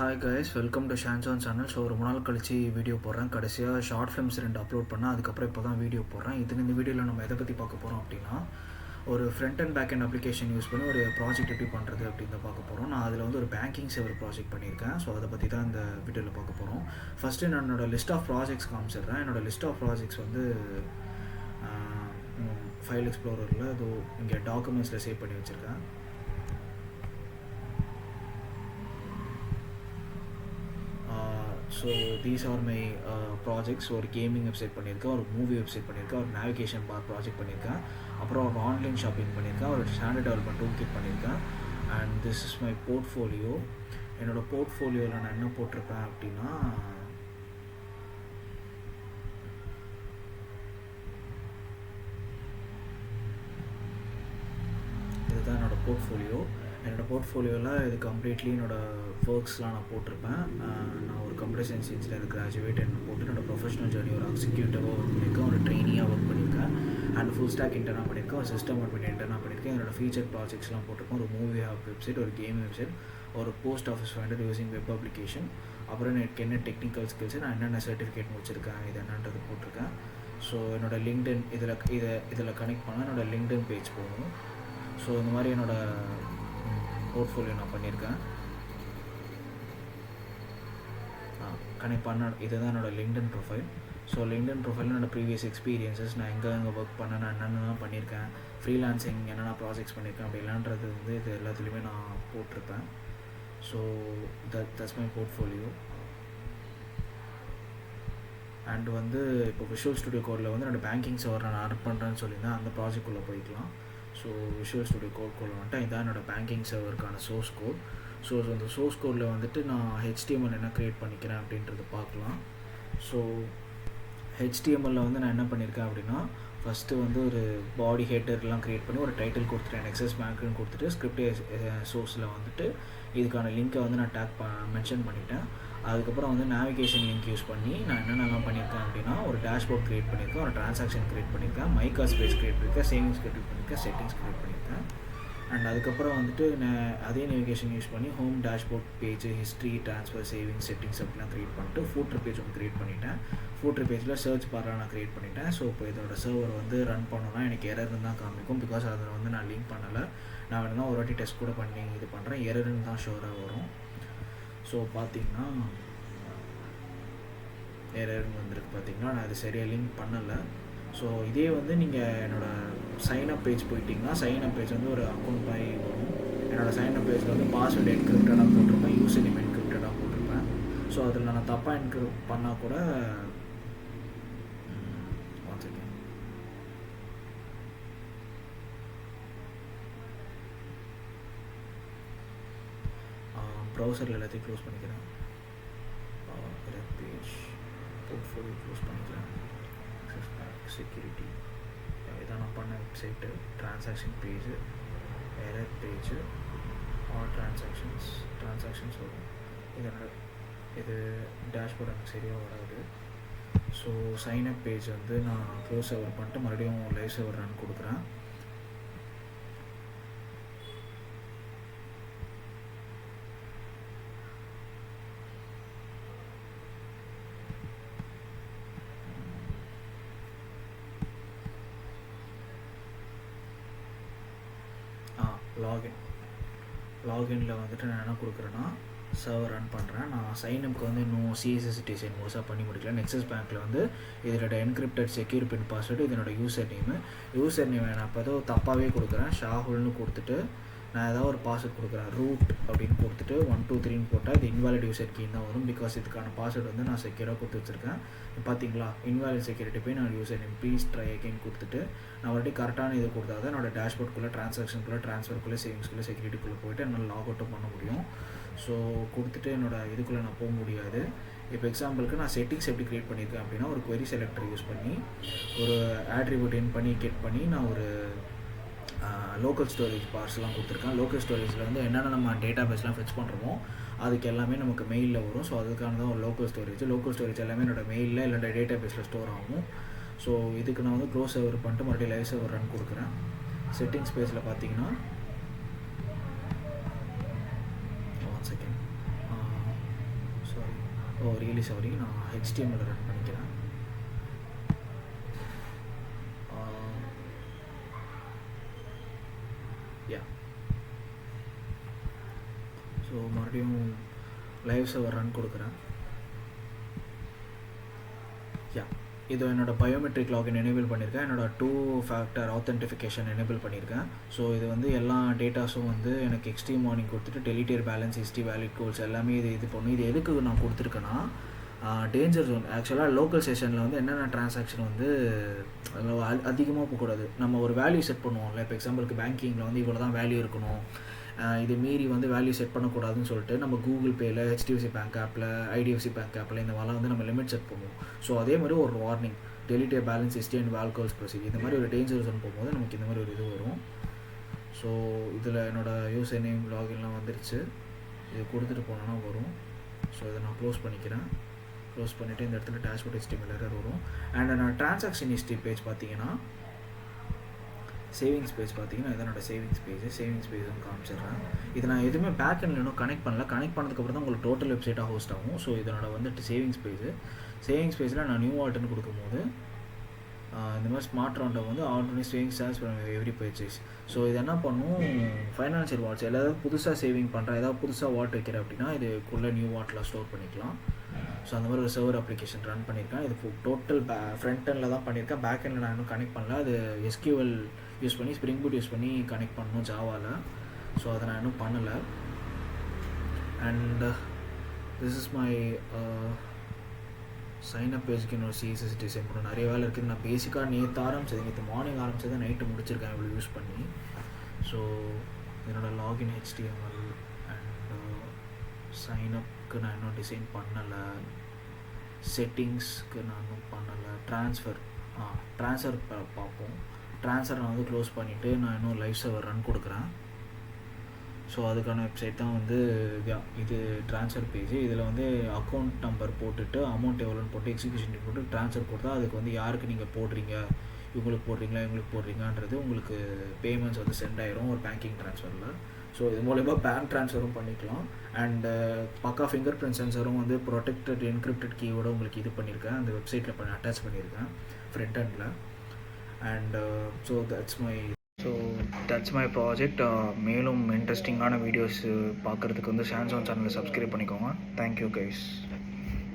Hi guys, welcome to Shanshan channel. So ரொம்ப நாள் கழிச்சு வீடியோ போடுறேன். கடைசியாக ஷார்ட் ஃபிலிம்ஸ் 2 அப்லோட் பண்ணேன். அதுக்கப்புறம் இப்போ தான் வீடியோ போடுறேன். இந்த வீடியோவில் நம்ம எதை பற்றி பார்க்க போகிறோம் அப்படின்னா, ஒரு front end back end application use பண்ணி ஒரு ப்ராஜெக்ட் எப்படி பண்ணுறது அப்படின்னு பார்க்க போகிறோம். நான் அதில் வந்து ஒரு பேங்கிங் சேவர் ப்ராஜெக்ட் பண்ணியிருக்கேன். ஸோ அதை பற்றி தான் இந்த வீடியோவில் பார்க்க போகிறோம். ஃபஸ்ட்டு நான் என்னோடய லிஸ்ட் ஆஃப் ப்ராஜெக்ட்ஸ் காமிச்சிடுறேன். என்னோடய லிஸ்ட் ஆஃப் ப்ராஜெக்ட்ஸ் வந்து ஃபைல் எக்ஸ்ப்ளோரரில் அதோ இங்கே டாக்குமெண்ட்ஸில் சேவ் பண்ணி வச்சுருக்கேன். So these are my projects. ஒரு கேமிங் வெப்சைட் பண்ணியிருக்கேன், ஒரு மூவி வெப்சைட் பண்ணியிருக்கேன், ஒரு நேவிகேஷன் பார் ப்ராஜெக்ட் பண்ணியிருக்கேன், அப்புறம் ஒரு ஆன்லைன் ஷாப்பிங் பண்ணியிருக்கேன், ஒரு ஸ்டாண்டர்ட் டெவலப்மெண்ட் டூல் கிட் பண்ணியிருக்கேன். And this is my portfolio. என்னோடய போர்ட்ஃபோலியோவில் நான் என்ன போட்டிருப்பேன் அப்படின்னா, இதுதான் என்னோடய போர்ட்ஃபோலியோ. என்னோடய போர்ட்ஃபோலியோவில் இது கம்ப்ளீட்லி என்னோடய ஒர்க்ஸ்லாம் நான் போட்டிருப்பேன். நான் ஒரு கம்ப்யூட்டர் சயின்ஸ் இன்ஜினியர் கிராஜுவேட் போட்டு என்னோடய ப்ரொஃபஷனல் ஜர்னி ஒரு எக்ஸிக்யூட்டிவாக ஒர்க் பண்ணியிருக்கேன், ஒரு ட்ரெயினியாக ஒர்க் பண்ணியிருக்கேன், அண்ட் ஃபுல் ஸ்டாக் இன்டர்னாக பண்ணியிருக்கேன், ஒரு சிஸ்டம் அட்மின் இன்டர்னாக பண்ணியிருக்கேன். என்னோடய ஃபீச்சர் ப்ராஜெக்ட்ஸ்லாம் போட்டிருக்கேன். ஒரு மூவி வெப்சைட், ஒரு கேம் வெப்சைட், ஒரு post office finder using web application, அப்புறம் எனக்கு என்ன டெக்னிக்கல் ஸ்கில்ஸ், நான் என்னென்ன சர்டிஃபிகேட் முடிச்சிருக்கேன், இது என்னன்றது போட்டிருக்கேன். ஸோ என்னோடய லிங்க்டின் இதில் கனெக்ட் பண்ணால் என்னோடய லிங்க்டின் பேஜ் போகணும். ஸோ இந்த மாதிரி என்னோடய போர்ட்ஃபோலியோ நான் பண்ணியிருக்கேன். கனெக்ட் பண்ண இதுதான் என்னோடய LinkedIn profile. So LinkedIn profile என்னோடய ப்ரீவியஸ் எக்ஸ்பீரியன்ஸஸ், நான் எங்கே ஒர்க் பண்ணேன், நான் என்னென்னலாம் பண்ணியிருக்கேன், ஃப்ரீலான்சிங் என்னென்ன ப்ராஜெக்ட்ஸ் பண்ணியிருக்கேன் அப்படிலான்றது வந்து இது எல்லாத்துலேயுமே நான் போட்டிருப்பேன். So that's my portfolio. And வந்து இப்போ விஷுவல் ஸ்டுடியோ கோடில் வந்து என்னோடய பேங்கிங் சர்வர் நான் ஆட் பண்ணுறேன்னு சொல்லியிருந்தேன். அந்த ப்ராஜெக்ட்குள்ளே போய்க்கலாம். ஸோ விஷுவல் ஸ்டுடியோ கோட்குள்ளே வந்துட்டு இதான் என்னோடய பேங்கிங் சர்வருக்கான சோர்ஸ் கோட். ஸோ அந்த சோர்ஸ் கோடில் வந்துட்டு நான் HTML என்ன க்ரியேட் பண்ணிக்கிறேன் அப்படின்றது பார்க்கலாம். ஸோ HTML வந்து நான் என்ன பண்ணியிருக்கேன் அப்படின்னா, ஃபஸ்ட்டு வந்து ஒரு பாடி ஹெட்டர்லாம் க்ரியேட் பண்ணி ஒரு டைட்டில் கொடுத்துட்டேன், எக்ஸஸ் பேங்க்னு கொடுத்துட்டு ஸ்கிரிப்ட் சோர்ஸில் வந்துட்டு இதுக்கான லிங்க்கை வந்து நான் மென்ஷன் பண்ணிட்டேன். அதுக்கப்புறம் வந்து நேவிகேஷன் லிங்க் யூஸ் பண்ணி நான் என்னென்னலாம் பண்ணியிருக்கேன் அப்படின்னா, ஒரு டேஷ்போர்ட் க்ரியேட் பண்ணியிருக்கேன், ஒரு ட்ரான்சாக்ஷன் க்ரியேட் பண்ணியிருக்கேன், மைகாஸ் பேஜ் க்ரியேட் பண்ணியிருக்கேன், சேவிங்ஸ் க்ரியேட் பண்ணியிருக்கேன், செட்டிங்ஸ் க்ரியேட் பண்ணியிருக்கேன். அண்ட் அதுக்கப்புறம் வந்துட்டு நான் அதே நேவிகேஷன் யூஸ் பண்ணி home dashboard page, history, transfer, savings, settings அப்படிலாம் க்ரியேட் பண்ணிட்டு ஃபூட்டர் பேஜ் ஒன்று க்ரியேட் பண்ணிட்டேன். ஃபூட்டர் பேஜில் சர்ச் பார்லாம் நான் க்ரியேட் பண்ணிட்டேன். ஸோ இப்போ இதோட சர்வர் வந்து ரன் பண்ணோன்னா எனக்கு எரர்னு தான் காமிக்கும். பிகாஸ் அதில் வந்து நான் லிங்க் பண்ணலை. நான் வேணும்னா ஒரு வாட்டி டெஸ்ட் கூட பண்ணி இது பண்ணுறேன், எரர்னு தான் ஷோராக வரும். ஸோ பார்த்தீங்கன்னா எரர்னு வந்திருக்கு. பார்த்தீங்கன்னா நான் அது சரியாக லிங்க் பண்ணலை. ஸோ இதே வந்து நீங்கள் என்னோடய சைன்அப் பேஜ் போயிட்டிங்கன்னா, சைன்அப் பேஜ் வந்து ஒரு அக்கௌண்ட் மாதிரி வரும். என்னோடய சைன்அப் பேஜில் வந்து பாஸ்வேர்டு என்கிரிப்டடாக போட்டிருப்பேன், யூசர் நேம் என்கிரிப்டடாக போட்டிருப்பேன். ஸோ அதில் நான் தப்பாக என்கிரிப்ட் பண்ணால் கூட ப்ரௌசரில் எல்லாத்தையும் க்ளோஸ் பண்ணிக்கிறேன். பேஜ் போர்ட்ஃபோலியோ க்ளோஸ் பண்ணிக்கிறேன். செக்யூரிட்டி இதான் நான் பண்ண website, transaction page, error page, all transactions வரும். இது டேஷ்போர்ட் எனக்கு சரியாக வராது. ஸோ சைன்அப் பேஜ் வந்து நான் க்ளோஸ் சர்வர் பண்ணிட்டு மறுபடியும் லைவ் சர்வர் ரன் கொடுக்குறேன். லாகினில் வந்துட்டு நான் என்ன கொடுக்குறேன்னா, சர்வர் ரன் பண்ணுறேன். நான் சைனப்புக்கு வந்து இன்னும் CSS டிசைன் மோஸ்ட்டாக பண்ணி முடிக்கல. நெக்ஸஸ் பேங்க்கில் வந்து இதோட என்கிரிப்டட் செக்யூர் பின் பாஸ்வேர்டு, இதனோட யூசர் நேம் நான் இப்போ ஏதோ தப்பாகவே கொடுக்குறேன். ஷாஹுல்னு கொடுத்துட்டு நான் ஏதாவது ஒரு பாஸ்வேர்ட் கொடுக்குறேன், ரூட் அப்படின்னு கொடுத்துட்டு 1 2 3ன்னு போட்டால் இது இன்வாலிட் யூசர் கீ தான் வரும். பிகாஸ் இதுக்கான பாஸ்வேர்டு வந்து நான் செக்யூராக கொடுத்து வச்சுருக்கேன். பார்த்தீங்களா, இன்வாலிட் செக்யூரிட்டி போய் நான் user name please try again கொடுத்துட்டு நான் வந்துட்டு கரெக்டான இது கொடுத்தா தான் என்னோடய டேஷ்போர்ட்குள்ளே, ட்ரான்சாக்ஷனுக்குள்ளே, ட்ரான்ஸ்ஃபருக்குள்ளே, சேவிங்ஸ்குள்ளே, செக்யூரிட்டிக்குள்ளே போய்ட்டு என்னால் லாக் அவுட்டும் பண்ண முடியும். ஸோ கொடுத்துட்டு என்னோடய இதுக்குள்ளே நான் போக முடியாது. இப்போ எக்ஸாம்பிளுக்கு நான் செட்டிங்ஸ் எப்படி க்ரியேட் பண்ணியிருக்கேன் அப்படின்னா, ஒரு query செலக்டர் யூஸ் பண்ணி ஒரு ஆட்ரிபியூட் இன் பண்ணி கெட் பண்ணி நான் ஒரு லோக்கல் ஸ்டோரேஜ் பார்ஸ்லாம் கொடுத்துருக்கேன். லோக்கல் ஸ்டோரேஜில் வந்து என்னென்ன நம்ம டேட்டா பேஸ்லாம் ஃபெச் பண்ணுறோமோ அதுக்கு எல்லாமே நமக்கு மெயிலில் வரும். ஸோ அதுக்கான தான் ஒரு லோக்கல் ஸ்டோரேஜ் எல்லாமே என்னோடய மெயிலில் இல்லை டேட்டா பேஸில் ஸ்டோர் ஆகும். ஸோ இதுக்கு நான் வந்து க்ளோஸ் சர்வர் பண்ணிட்டு மறுபடியும் லைவ் சர்வர் ரன் கொடுக்குறேன். செட்டிங்ஸ் பேஸில் பார்த்தீங்கன்னா 1 செகண்ட் ஓ ரியலி சாரி, நான் HTML ரன் பண்ணிக்கிறேன். யா ஸோ மறுபடியும் லைவ் சர்வர் ரன் கொடுக்குறேன். யா இது என்னோடய பயோமெட்ரிக் லாகின் எனேபிள் பண்ணியிருக்கேன், என்னோடய 2 ஃபேக்டர் ஆத்தென்டிஃபிகேஷன் எனேபிள் பண்ணியிருக்கேன். ஸோ இது வந்து எல்லா டேட்டாஸும் வந்து எனக்கு எக்ஸ்ட்ரீம் வார்னிங் கொடுத்துட்டு deleted balance, history, valid goals எல்லாமே இது பண்ணும். இது எதுக்கு நான் கொடுத்துருக்கேன்னா, டேஞ்சர் ஜோன். ஆக்சுவலாக லோக்கல் செஷனில் வந்து என்னென்ன ட்ரான்சாக்ஷன் வந்து அதிகமாக போகக்கூடாது. நம்ம ஒரு வேல்யூ செட் பண்ணுவோம்ல, இப்போ எக்ஸாம்பிளுக்கு பேங்கிங்கில் வந்து இவ்வளோ தான் வேல்யூ இருக்கணும், இது மீறி வந்து வேல்யூ செட் பண்ணக்கூடாதுன்னு சொல்லிட்டு நம்ம கூகுள் பேயில், HDFC பேங்க் ஆப்பில், IDFC பேங்க் ஆப்பில் இந்த மாதிரிலாம் வந்து நம்ம லிமிட் செட் பண்ணுவோம். ஸோ அதே மாதிரி ஒரு வார்னிங், டெலிட்டர் பேலன்ஸ், ஹிஸ்ட்ரி அண்ட் வால்கோல்ஸ் ப்ரொசீஜர், இந்த மாதிரி ஒரு டேஞ்சர் ஜோன் போகும்போது நமக்கு இந்த மாதிரி ஒரு இது வரும். ஸோ இதில் என்னோடய யூசர் நேம் லாகின்லாம் வந்துருச்சு. இது கொடுத்துட்டு போனோன்னா வரும். ஸோ இதை நான் க்ளோஸ் பண்ணிக்கிறேன். க்ளோஸ் பண்ணிவிட்டு இந்த இடத்துல டேஷ்போர்ட் HTML எரர் வரும். அண்ட் நான் ட்ரான்சாக்ஷன் ஹிஸ்ட்ரி பேஜ் பார்த்தீங்கன்னா, சேவிங்ஸ் பேஜ் பார்த்தீங்கன்னா இதனோட சேவிங்ஸ் பேஜும் காமிச்சிடுறேன். இது நான் எதுவுமே பேக் எண்டில் இன்னும் கனெக்ட் பண்ணல. கனெக்ட் பண்ணதுக்கப்புறம் தான் உங்களுக்கு டோட்டல் வெப்சைட்டாக ஹோஸ்ட் ஆகும். ஸோ இதனோட வந்துட்டு சேவிங்ஸ் பேஜில் நான் நியூ வால்ட்னு கொடுக்கும்போது இந்த மாதிரி ஸ்மார்ட் ரவுண்டை வந்து ஆல்ரெடி சேவிங்ஸ் சார்ஜ் பண்ண எவ்ரி பர்ச்சேஸ். ஸோ இது என்ன பண்ணும், ஃபைனான்ஷியல் வாட்ஸ் ஏதாவது புதுசாக சேவிங் பண்ணுறேன், ஏதாவது புதுசாக வாட் வைக்கிறேன் அப்படின்னா இதுக்குள்ளே நியூ வாட்டில் ஸ்டோர் பண்ணிக்கலாம். ஸோ அந்த மாதிரி ஒரு சர்வர் அப்ளிகேஷன் ரன் பண்ணியிருக்கேன். இது டோட்டல் ஃப்ரண்ட் எண்டில் தான் பண்ணியிருக்கேன். பேக் எண்டில் நான் இன்னும் கனெக்ட் பண்ணல. அது SQL யூஸ் பண்ணி, ஸ்ப்ரிங் பூட் யூஸ் பண்ணி கனெக்ட் பண்ணணும் ஜாவாவில். ஸோ அதை நான் இன்னும் பண்ணலை. And this is my sign-up பேஜுக்கு இன்னொரு CSS டிசைன் பண்ணணும். நிறைய வேலை இருக்குது. நான் பேசிக்காக நேற்று மார்னிங் ஆரம்பிச்சதை நைட்டு முடிச்சிருக்கேன் இவ்வளோ யூஸ் பண்ணி. ஸோ என்னோடய லாகின் HTML அண்ட் சைனப்க்கு நான் இன்னும் டிசைன் பண்ணலை. செட்டிங்ஸ்க்கு நான் இன்னும் பண்ணலை. ட்ரான்ஸ்ஃபர் பார்ப்போம். ட்ரான்ஸ்ஃபர் நான் வந்து க்ளோஸ் பண்ணிவிட்டு நான் இன்னும் லைவ் சர்வர் ரன் கொடுக்குறேன். ஸோ அதுக்கான வெப்சைட் தான் வந்து இது ட்ரான்ஸ்ஃபர் பேஜ். இதில் வந்து அக்கௌண்ட் நம்பர் போட்டுட்டு அமௌண்ட் எவ்வளோன்னு போட்டு எக்ஸிக்யூஷன் போட்டு ட்ரான்ஸ்ஃபர் கொடுத்தா அதுக்கு வந்து யாருக்கு நீங்கள் போடுறீங்க, இவங்களுக்கு போடுறீங்கன்றது உங்களுக்கு பேமெண்ட்ஸ் வந்து சென்ட் ஆயிரும் ஒரு பேங்கிங் ட்ரான்ஸ்ஃபரில். ஸோ இது மூலயமா பேங்க் ட்ரான்ஸ்ஃபரும் பண்ணிக்கலாம். அண்டு பக்கா ஃபிங்கர் பிரிண்ட் சென்சரும் வந்து ப்ரொடெக்டட் என்கிரிப்டட் கீயோட உங்களுக்கு இது பண்ணியிருக்கேன், அந்த வெப்சைட்டில் அட்டாச் பண்ணியிருக்கேன் ஃப்ரண்ட் எண்டில். And so that's my project. மேலும் இன்ட்ரெஸ்டிங்கான வீடியோஸ் பார்க்குறதுக்கு வந்து சாம்சங் சேனலை சப்ஸ்கிரைப் பண்ணிக்கோங்க. Thank you guys.